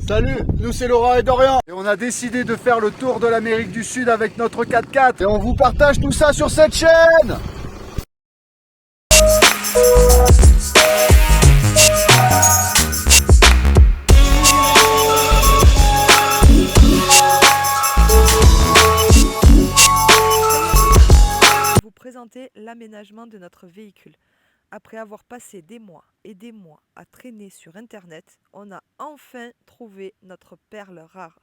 Salut, nous c'est Laura et Dorian et on a décidé de faire le tour de l'Amérique du Sud avec notre 4x4 et on vous partage tout ça sur cette chaîne. Vous présenter l'aménagement de notre véhicule. Après avoir passé des mois et des mois à traîner sur internet, on a enfin trouvé notre perle rare.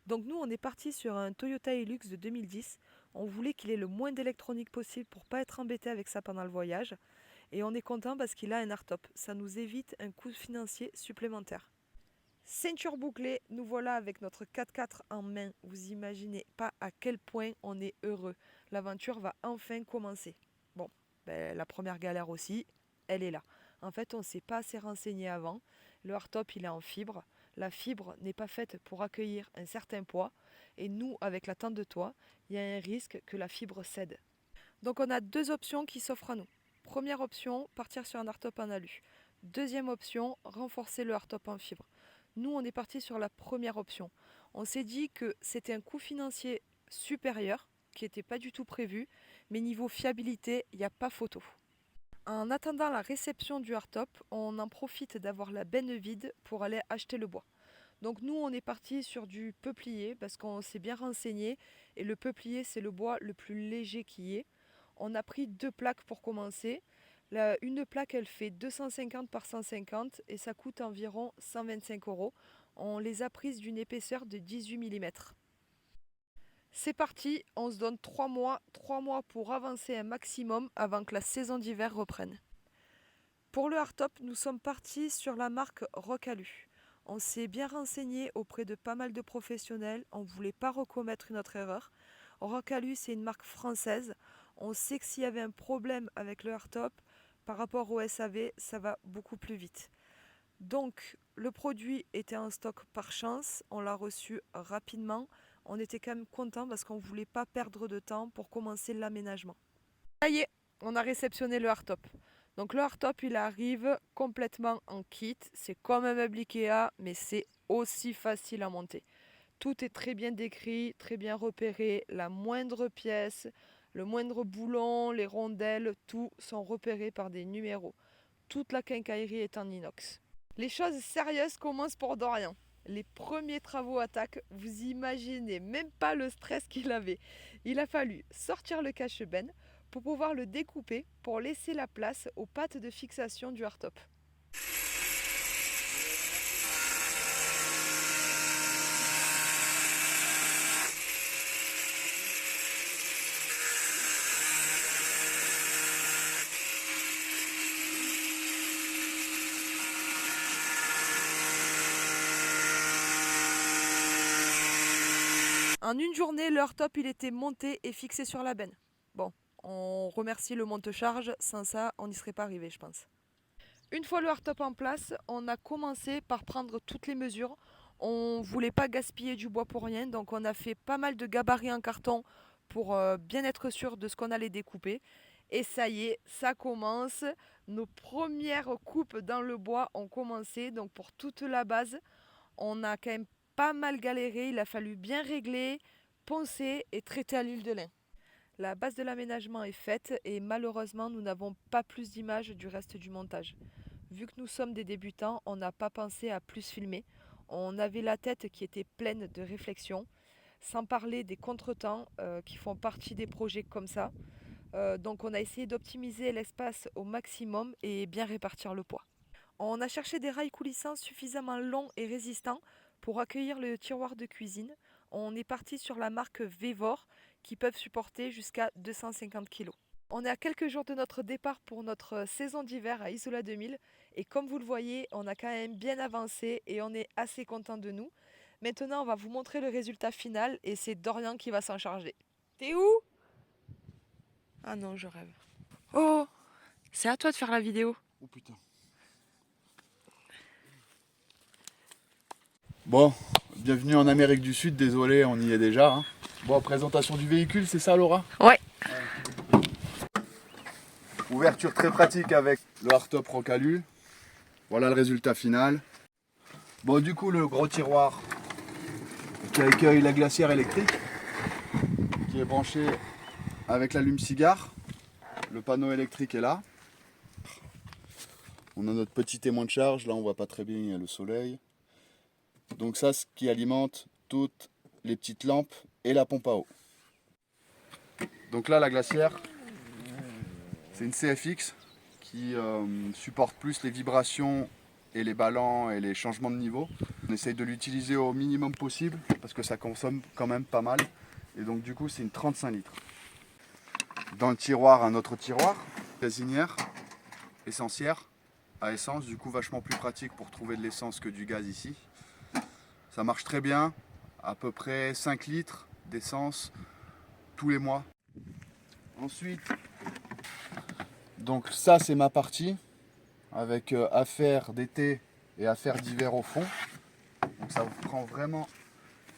Donc nous on est parti sur un Toyota Hilux de 2010. On voulait qu'il ait le moins d'électronique possible pour pas être embêté avec ça pendant le voyage. Et on est content parce qu'il a un hardtop. Ça nous évite un coût financier supplémentaire. Ceinture bouclée, nous voilà avec notre 4x4 en main. Vous imaginez pas à quel point on est heureux. L'aventure va enfin commencer. Bon, la première galère aussi, elle est là. En fait, on ne s'est pas assez renseigné avant. Le hardtop, il est en fibre. La fibre n'est pas faite pour accueillir un certain poids. Et nous, avec la tente de toit, il y a un risque que la fibre cède. Donc on a deux options qui s'offrent à nous. Première option, partir sur un hardtop en alu. Deuxième option, renforcer le hardtop en fibre. Nous, on est parti sur la première option. On s'est dit que c'était un coût financier supérieur, qui n'était pas du tout prévu, mais niveau fiabilité, il n'y a pas photo. En attendant la réception du hardtop, on en profite d'avoir la benne vide pour aller acheter le bois. Donc nous, on est parti sur du peuplier parce qu'on s'est bien renseigné et le peuplier, c'est le bois le plus léger qui est. On a pris 2 plaques pour commencer. Une plaque, elle fait 250 par 150 et ça coûte environ 125 €. On les a prises d'une épaisseur de 18 mm. C'est parti, on se donne 3 mois pour avancer un maximum avant que la saison d'hiver reprenne. Pour le hardtop, nous sommes partis sur la marque Rockalu. On s'est bien renseigné auprès de pas mal de professionnels, on ne voulait pas recommettre une autre erreur. Rockalu, c'est une marque française. On sait que s'il y avait un problème avec le hardtop, par rapport au SAV, ça va beaucoup plus vite. Donc, le produit était en stock par chance, on l'a reçu rapidement. On était quand même content parce qu'on ne voulait pas perdre de temps pour commencer l'aménagement. Ça y est, on a réceptionné le hardtop. Donc le hardtop, il arrive complètement en kit. C'est comme un meuble Ikea, mais c'est aussi facile à monter. Tout est très bien décrit, très bien repéré. La moindre pièce, le moindre boulon, les rondelles, tout sont repérés par des numéros. Toute la quincaillerie est en inox. Les choses sérieuses commencent pour Dorian. Les premiers travaux attaquent, vous imaginez même pas le stress qu'il avait. Il a fallu sortir le cache-benne pour pouvoir le découper pour laisser la place aux pattes de fixation du hardtop. En une journée, le hardtop il était monté et fixé sur la benne. Bon, on remercie le monte-charge, sans ça, on n'y serait pas arrivé, je pense. Une fois le hardtop en place, on a commencé par prendre toutes les mesures. On ne voulait pas gaspiller du bois pour rien, donc on a fait pas mal de gabarits en carton pour bien être sûr de ce qu'on allait découper. Et ça y est, ça commence. Nos premières coupes dans le bois ont commencé, donc pour toute la base, on a quand même pas mal galéré, il a fallu bien régler, poncer et traiter à l'huile de lin. La base de l'aménagement est faite et malheureusement nous n'avons pas plus d'images du reste du montage. Vu que nous sommes des débutants, on n'a pas pensé à plus filmer. On avait la tête qui était pleine de réflexions, sans parler des contretemps qui font partie des projets comme ça. Donc on a essayé d'optimiser l'espace au maximum et bien répartir le poids. On a cherché des rails coulissants suffisamment longs et résistants pour accueillir le tiroir de cuisine. On est parti sur la marque Vevor qui peuvent supporter jusqu'à 250 kg. On est à quelques jours de notre départ pour notre saison d'hiver à Isola 2000 et comme vous le voyez, on a quand même bien avancé et on est assez content de nous. Maintenant, on va vous montrer le résultat final et c'est Dorian qui va s'en charger. T'es où? Ah non, je rêve. Oh, c'est à toi de faire la vidéo. Oh putain. Bon, bienvenue en Amérique du Sud, désolé, on y est déjà. Hein. Bon, présentation du véhicule, c'est ça Laura? Ouais. Ouverture très pratique avec le hardtop Rockalu. Voilà le résultat final. Bon, du coup, le gros tiroir qui accueille la glacière électrique, qui est branché avec l'allume-cigare. Le panneau électrique est là. On a notre petit témoin de charge. Là, on voit pas très bien, il y a le soleil. Donc ça, ce qui alimente toutes les petites lampes et la pompe à eau. Donc là, la glacière, c'est une CFX qui supporte plus les vibrations et les ballons et les changements de niveau. On essaye de l'utiliser au minimum possible parce que ça consomme quand même pas mal. Et donc du coup, c'est une 35 litres. Dans le tiroir, un autre tiroir, gazinière, essencière, à essence, du coup vachement plus pratique pour trouver de l'essence que du gaz ici. Ça marche très bien, à peu près 5 litres d'essence tous les mois. Ensuite, donc ça c'est ma partie, avec affaires d'été et affaires d'hiver au fond. Donc ça vous prend vraiment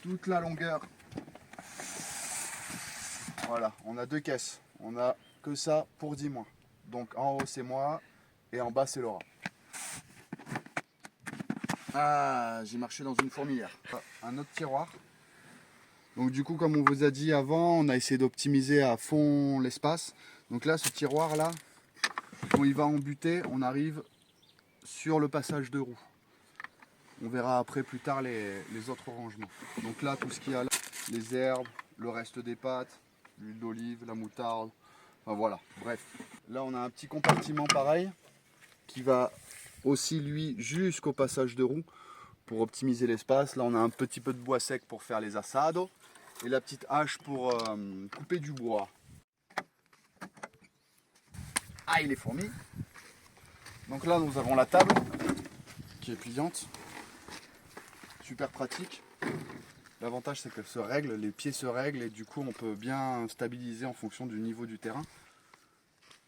toute la longueur. Voilà, on a 2 caisses. On a que ça pour 10 mois. Donc en haut c'est moi et en bas c'est Laura. Ah, j'ai marché dans une fourmilière. Un autre tiroir. Donc du coup, comme on vous a dit avant, on a essayé d'optimiser à fond l'espace. Donc là, ce tiroir là, quand il va en butée, on arrive sur le passage de roue. On verra après plus tard les autres rangements. Donc là, tout ce qu'il y a là, les herbes, le reste des pâtes, l'huile d'olive, la moutarde, enfin voilà, bref. Là, on a un petit compartiment pareil qui va aussi lui jusqu'au passage de roue pour optimiser l'espace. Là, on a un petit peu de bois sec pour faire les assados et la petite hache pour couper du bois. Ah, il est fourmi. Donc là, nous avons la table qui est pliante. Super pratique. L'avantage, c'est qu'elle se règle, les pieds se règlent et du coup, on peut bien stabiliser en fonction du niveau du terrain.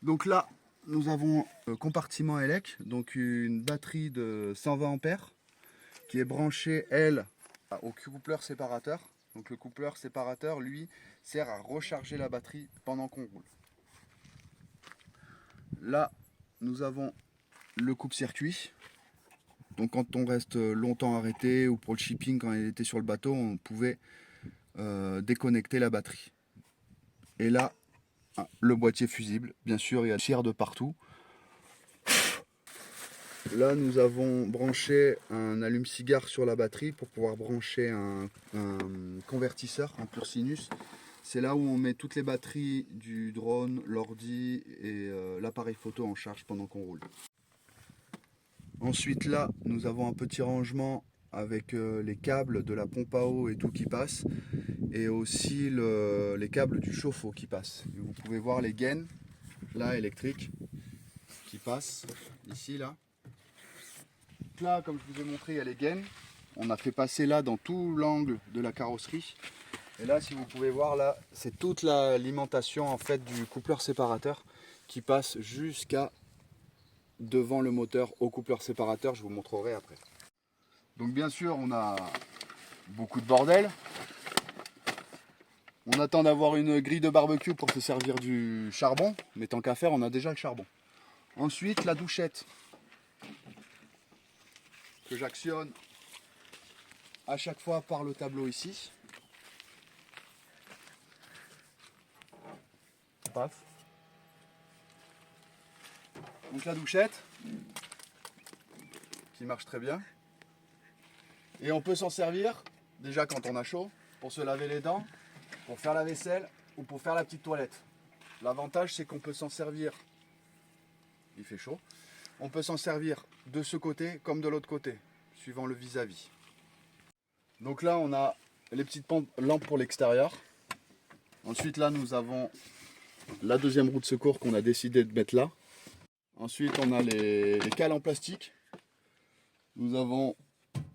Donc là, nous avons un compartiment ELEC, donc une batterie de 120 ampères qui est branchée, elle, au coupleur séparateur. Donc le coupleur séparateur, lui, sert à recharger la batterie pendant qu'on roule. Là, nous avons le coupe-circuit. Donc quand on reste longtemps arrêté ou pour le shipping quand il était sur le bateau, on pouvait déconnecter la batterie. Et là, le boîtier fusible, bien sûr, il y a le tiers de partout. Là, nous avons branché un allume-cigare sur la batterie pour pouvoir brancher un convertisseur en pur sinus. C'est là où on met toutes les batteries du drone, l'ordi et l'appareil photo en charge pendant qu'on roule. Ensuite là, nous avons un petit rangement avec les câbles de la pompe à eau et tout qui passe. Et aussi les câbles du chauffe-eau qui passent. Et vous pouvez voir les gaines, là, électriques, qui passent, ici, là. Donc là, comme je vous ai montré, il y a les gaines. On a fait passer là dans tout l'angle de la carrosserie. Et là, si vous pouvez voir, là, c'est toute l'alimentation en fait du coupleur séparateur qui passe jusqu'à devant le moteur au coupleur séparateur. Je vous montrerai après. Donc bien sûr, on a beaucoup de bordel. On attend d'avoir une grille de barbecue pour se servir du charbon, mais tant qu'à faire, on a déjà le charbon. Ensuite, la douchette que j'actionne à chaque fois par le tableau ici. Paf. Donc la douchette qui marche très bien. Et on peut s'en servir déjà quand on a chaud pour se laver les dents, pour faire la vaisselle ou pour faire la petite toilette. L'avantage, c'est qu'on peut s'en servir, il fait chaud, on peut s'en servir de ce côté comme de l'autre côté, suivant le vis-à-vis. Donc là, on a les petites lampes pour l'extérieur. Ensuite, là, nous avons la deuxième roue de secours qu'on a décidé de mettre là. Ensuite, on a les cales en plastique. Nous avons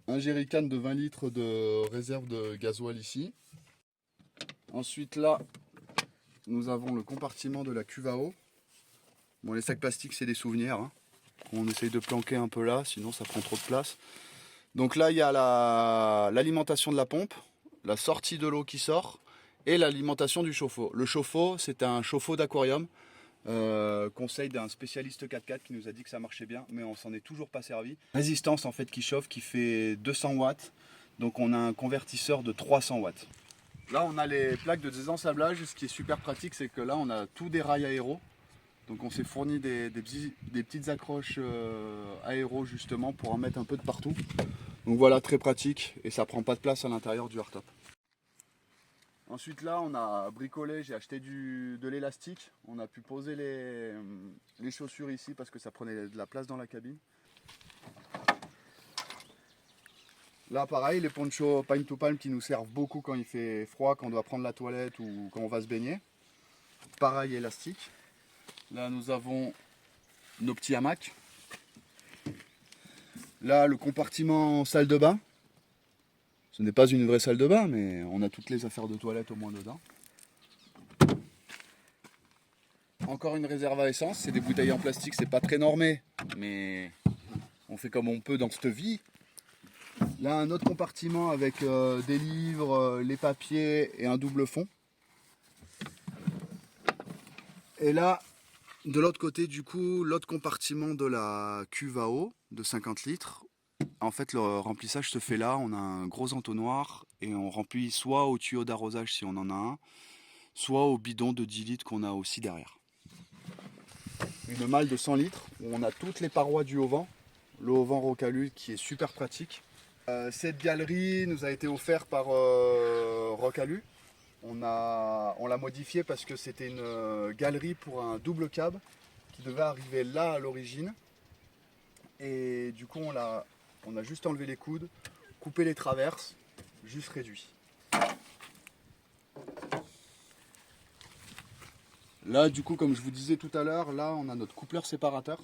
un jerrycan de 20 litres de réserve de gasoil ici. Ensuite là, nous avons le compartiment de la cuve à eau. Bon, les sacs plastiques, c'est des souvenirs, hein. On essaye de planquer un peu là, sinon ça prend trop de place. Donc là, il y a l'alimentation de la pompe, la sortie de l'eau qui sort et l'alimentation du chauffe-eau. Le chauffe-eau, c'est un chauffe-eau d'aquarium Conseil d'un spécialiste 4x4 qui nous a dit que ça marchait bien, mais on s'en est toujours pas servi. Résistance en fait qui chauffe, qui fait 200 watts. Donc on a un convertisseur de 300 watts. Là on a les plaques de désensablage. Ce qui est super pratique, c'est que là on a tout des rails aéros. Donc on s'est fourni des petites accroches aéros justement pour en mettre un peu de partout. Donc voilà, très pratique et ça prend pas de place à l'intérieur du hardtop. Ensuite là on a bricolé, j'ai acheté de l'élastique. On a pu poser les chaussures ici parce que ça prenait de la place dans la cabine. Là pareil, les ponchos Pine to Palm qui nous servent beaucoup quand il fait froid, quand on doit prendre la toilette ou quand on va se baigner. Pareil, élastique. Là nous avons nos petits hamacs. Là le compartiment salle de bain. Ce n'est pas une vraie salle de bain, mais on a toutes les affaires de toilette au moins dedans. Encore une réserve à essence, c'est des bouteilles en plastique, c'est pas très normé, mais on fait comme on peut dans cette vie. Là un autre compartiment avec des livres, les papiers et un double fond. Et là, de l'autre côté du coup, l'autre compartiment de la cuve à eau de 50 litres. En fait, le remplissage se fait là, on a un gros entonnoir et on remplit soit au tuyau d'arrosage si on en a un, soit au bidon de 10 litres qu'on a aussi derrière. Une malle de 100 litres où on a toutes les parois du haut-vent, le haut-vent Rocalu qui est super pratique. Cette galerie nous a été offerte par Rocalu. On l'a modifiée parce que c'était une galerie pour un double cab qui devait arriver là à l'origine. Et du coup on a juste enlevé les coudes, coupé les traverses, juste réduit. Là du coup comme je vous disais tout à l'heure, là on a notre coupleur séparateur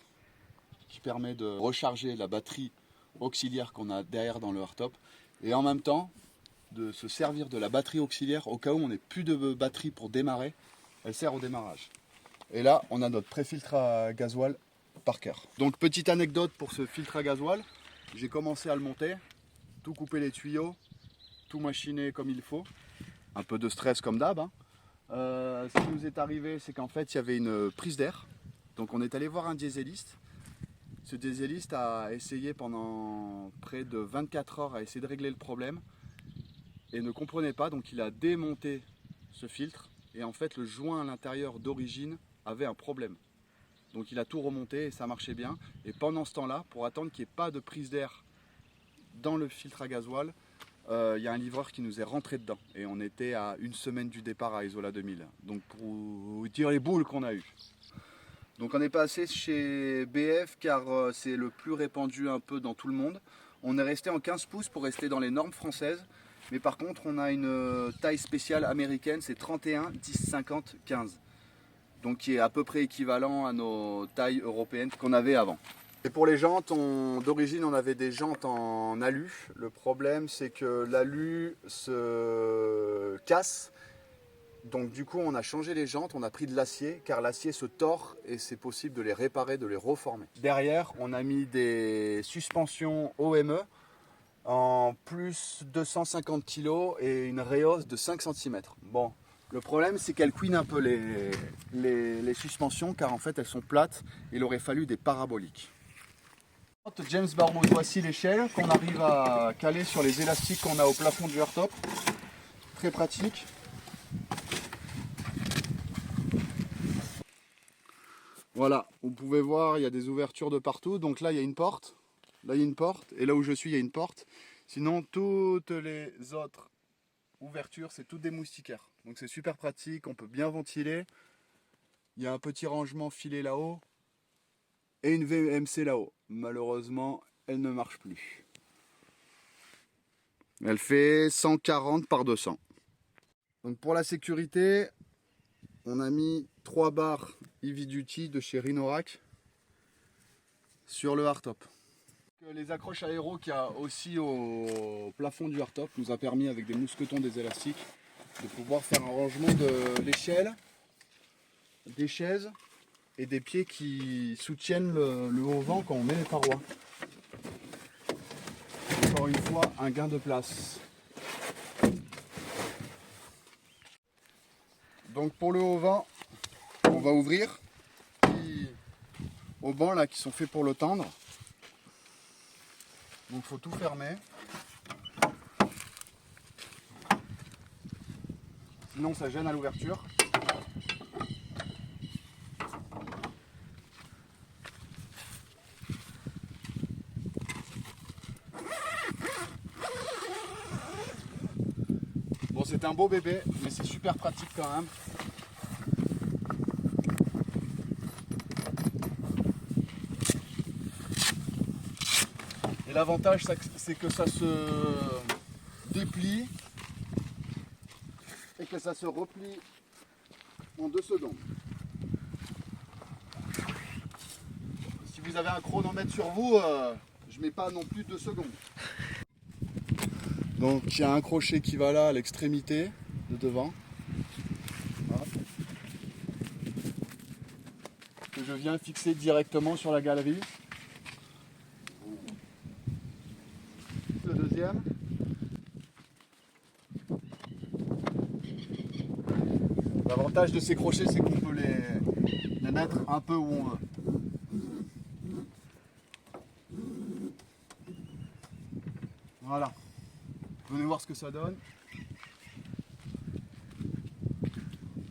qui permet de recharger la batterie auxiliaire qu'on a derrière dans le hardtop et en même temps de se servir de la batterie auxiliaire au cas où on n'ait plus de batterie pour démarrer, elle sert au démarrage. Et là on a notre pré-filtre à gasoil Parker. Donc petite anecdote pour ce filtre à gasoil, j'ai commencé à le monter, tout couper les tuyaux, tout machiner comme il faut, un peu de stress comme d'hab. Hein. Ce qui nous est arrivé, c'est qu'en fait il y avait une prise d'air, donc on est allé voir un dieseliste. Ce dieseliste a essayé pendant près de 24 heures à essayer de régler le problème et ne comprenait pas, donc il a démonté ce filtre et en fait le joint à l'intérieur d'origine avait un problème. Donc il a tout remonté et ça marchait bien. Et pendant ce temps-là, pour attendre qu'il n'y ait pas de prise d'air dans le filtre à gasoil, il y a un livreur qui nous est rentré dedans. Et on était à une semaine du départ à Isola 2000. Donc pour vous dire les boules qu'on a eues. Donc on est passé chez BF car c'est le plus répandu un peu dans tout le monde. On est resté en 15 pouces pour rester dans les normes françaises. Mais par contre on a une taille spéciale américaine, c'est 31, 10, 50, 15. Donc qui est à peu près équivalent à nos tailles européennes qu'on avait avant. Et pour les jantes, d'origine on avait des jantes en alu. Le problème c'est que l'alu se casse. Donc du coup on a changé les jantes, on a pris de l'acier car l'acier se tord et c'est possible de les réparer, de les reformer. Derrière on a mis des suspensions OME en plus 250 kg et une réhausse de 5 cm. Bon. Le problème c'est qu'elles couinent un peu les suspensions car en fait elles sont plates, il aurait fallu des paraboliques. James Barbeau, voici l'échelle qu'on arrive à caler sur les élastiques qu'on a au plafond du hardtop. Très pratique. Voilà, vous pouvez voir il y a des ouvertures de partout, donc là il y a une porte, là il y a une porte et là où je suis il y a une porte. Sinon toutes les autres ouverture, c'est toutes des moustiquaires. Donc c'est super pratique, on peut bien ventiler. Il y a un petit rangement filet là-haut et une VMC là-haut. Malheureusement, elle ne marche plus. Elle fait 140 par 200. Donc pour la sécurité, on a mis 3 barres Heavy Duty de chez Rhinorack sur le hardtop. Les accroches aéro qu'il y a aussi au plafond du hardtop nous a permis avec des mousquetons, des élastiques, de pouvoir faire un rangement de l'échelle, des chaises et des pieds qui soutiennent le haut vent quand on met les parois. Encore une fois, un gain de place. Donc pour le haut vent, on va ouvrir. au banc là qui sont faits pour le tendre. Donc il faut tout fermer. Sinon ça gêne à l'ouverture. Bon, c'est un beau bébé, mais c'est super pratique quand même. Et l'avantage, c'est que ça se déplie et que ça se replie en 2 secondes. Si vous avez un chronomètre sur vous, je mets pas non plus 2 secondes. Donc il y a un crochet qui va là à l'extrémité de devant. Hop. Que je viens fixer directement sur la galerie. Le deuxième. L'avantage de ces crochets, c'est qu'on peut les mettre un peu où on veut. Voilà. Venez voir ce que ça donne.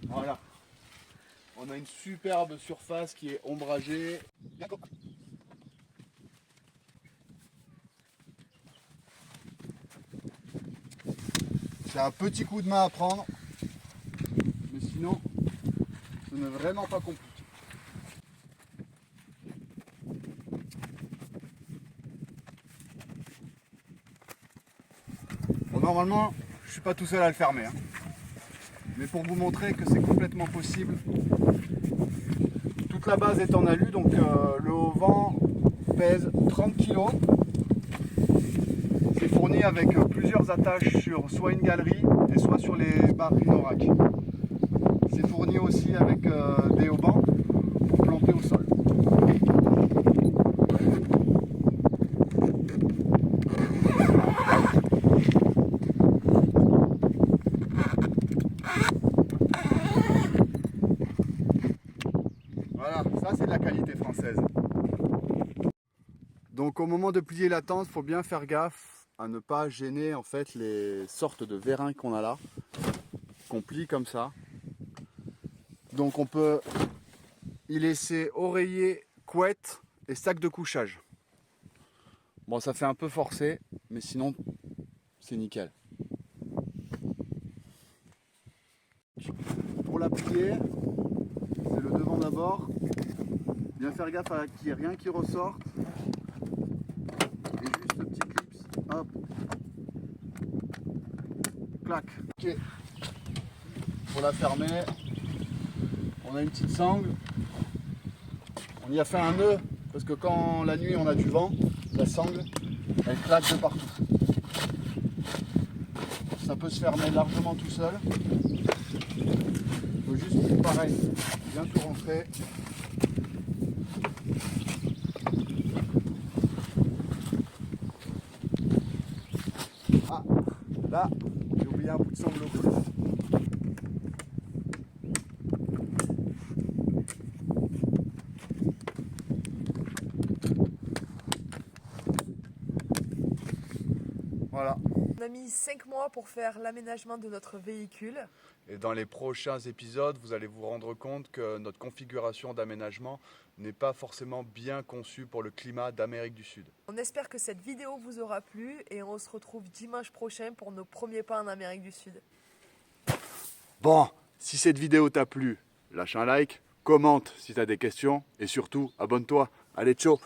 Voilà. On a une superbe surface qui est ombragée. C'est un petit coup de main à prendre, mais sinon, ce n'est vraiment pas compliqué. Bon, normalement, je ne suis pas tout seul à le fermer, hein. Mais pour vous montrer que c'est complètement possible, toute la base est en alu, donc le haut-vent pèse 30 kg. C'est fourni avec plusieurs attaches sur soit une galerie et soit sur les barres Rhinorack. C'est fourni aussi avec des haubans pour planter au sol. Voilà, ça c'est de la qualité française. Donc au moment de plier la tente, il faut bien faire gaffe à ne pas gêner en fait les sortes de vérins qu'on a là, qu'on plie comme ça. Donc on peut y laisser oreiller, couette et sac de couchage. Bon, ça fait un peu forcé, mais sinon c'est nickel. Pour la plier, c'est le devant d'abord. Bien faire gaffe à qu'il n'y ait rien qui ressorte. Et juste le petit clips, hop, clac. Ok. Pour la fermer, on a une petite sangle. On y a fait un nœud parce que quand la nuit on a du vent, la sangle elle claque de partout. Ça peut se fermer largement tout seul. Il faut juste pareil, bien tout rentrer. Ah, là, j'ai oublié un bout de sangle au bout. Voilà. On a mis 5 mois pour faire l'aménagement de notre véhicule. Et dans les prochains épisodes, vous allez vous rendre compte que notre configuration d'aménagement n'est pas forcément bien conçue pour le climat d'Amérique du Sud. On espère que cette vidéo vous aura plu et on se retrouve dimanche prochain pour nos premiers pas en Amérique du Sud. Bon, si cette vidéo t'a plu, lâche un like, commente si tu as des questions et surtout, abonne-toi. Allez, ciao!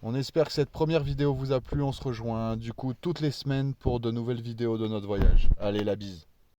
On espère que cette première vidéo vous a plu. On se rejoint du coup toutes les semaines pour de nouvelles vidéos de notre voyage. Allez, la bise.